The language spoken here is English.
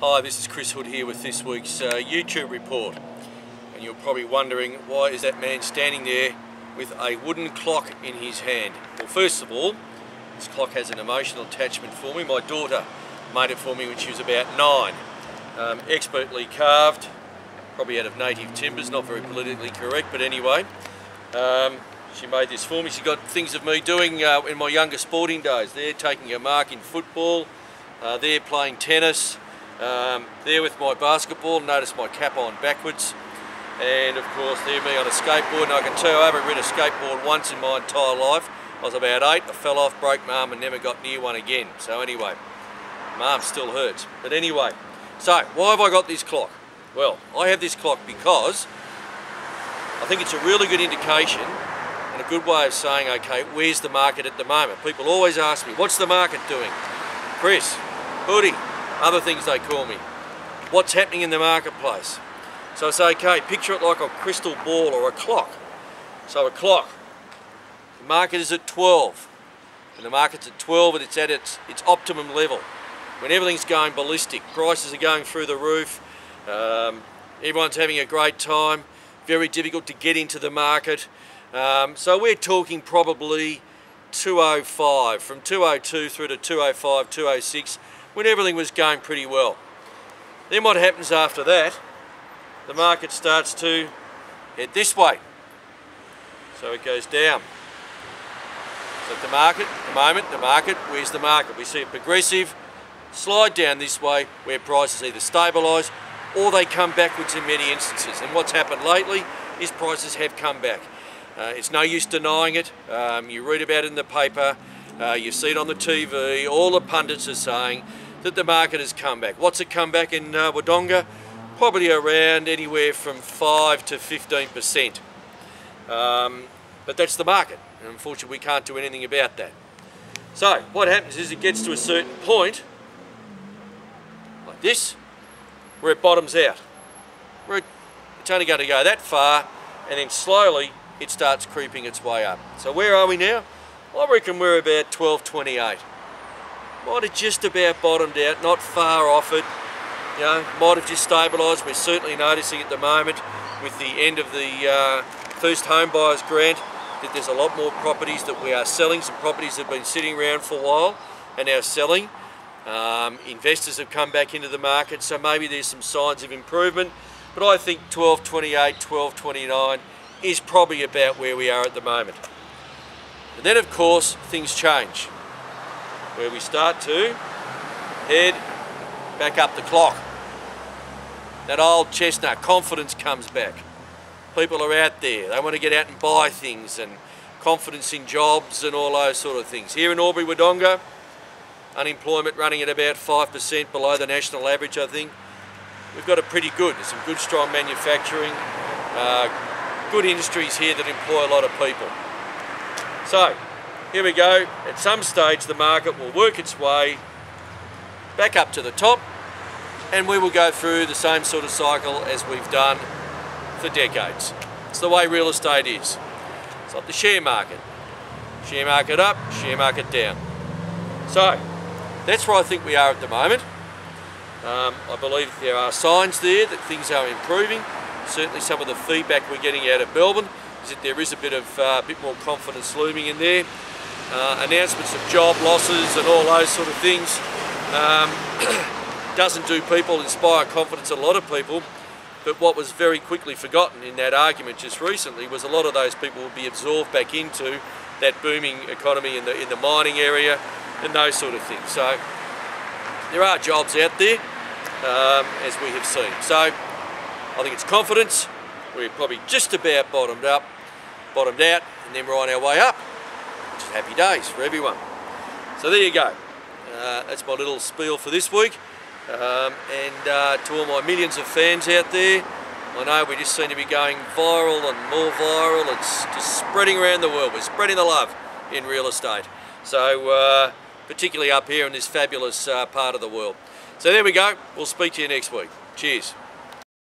Hi, this is Chris Hood here with this week's YouTube report. And you're probably wondering, why is that man standing there with a wooden clock in his hand? Well, first of all, this clock has an emotional attachment for me. My daughter made it for me when she was about 9. Expertly carved, probably out of native timbers, not very politically correct, but anyway. She made this for me. She got things of me doing in my younger sporting days. There, taking a mark in football, there playing tennis, there with my basketball, notice my cap on backwards, and of course there me on a skateboard. And I can tell you, I haven't ridden a skateboard once in my entire life. I was about 8, I fell off, broke my arm and never got near one again. So anyway, my arm still hurts. But anyway, so why have I got this clock? Well, I have this clock because I think it's a really good indication and a good way of saying, okay, where's the market at the moment? People always ask me, what's the market doing? Chris, Hoodie, other things they call me. What's happening in the marketplace? So I say, okay, picture it like a crystal ball or a clock. So a clock, the market is at 12. And the market's at 12 and it's at its optimum level. When everything's going ballistic, prices are going through the roof, everyone's having a great time, very difficult to get into the market. So we're talking probably 205, from 202 through to 205, 206, when everything was going pretty well. Then what happens after that, the market starts to head this way. So it goes down. So at the market, where's the market? We see a progressive slide down this way where prices either stabilise or they come backwards in many instances. And what's happened lately is prices have come back. It's no use denying it. You read about it in the paper, you see it on the TV, all the pundits are saying that the market has come back. What's it come back in Wodonga? Probably around anywhere from 5 to 15%. But that's the market, and unfortunately we can't do anything about that. So what happens is it gets to a certain point, like this, where it bottoms out. It's only going to go that far, and then slowly it starts creeping its way up. So where are we now? I reckon we're about 12.28. Might have just about bottomed out, not far off it. You know, might have just stabilised. We're certainly noticing at the moment with the end of the first home buyers grant that there's a lot more properties that we are selling. Some properties that have been sitting around for a while and now selling. Investors have come back into the market, so maybe there's some signs of improvement. But I think 12.28, 12.29 is probably about where we are at the moment. And then of course things change, where we start to head back up the clock. That old chestnut confidence comes back. People are out there, they want to get out and buy things, and confidence in jobs and all those sort of things. Here in Albury Wodonga, unemployment running at about 5% below the national average, I think. We've got it pretty good. There's some good strong manufacturing, good industries here that employ a lot of people. So here we go. At some stage the market will work its way back up to the top, and we will go through the same sort of cycle as we've done for decades. It's the way real estate is. It's like the share market. Share market up, share market down. So that's where I think we are at the moment. I believe there are signs there that things are improving. Certainly some of the feedback we're getting out of Melbourne is that there is a bit more confidence looming in there. Announcements of job losses and all those sort of things doesn't do people, inspire confidence in a lot of people. But what was very quickly forgotten in that argument just recently was a lot of those people will be absorbed back into that booming economy in the mining area and those sort of things. So there are jobs out there, as we have seen. So I think it's confidence. We're probably just about bottomed out, and then we're on our way up, which is happy days for everyone. So there you go. That's my little spiel for this week. And to all my millions of fans out there, I know we just seem to be going viral and more viral. It's just spreading around the world. We're spreading the love in real estate. So particularly up here in this fabulous part of the world. So there we go. We'll speak to you next week. Cheers.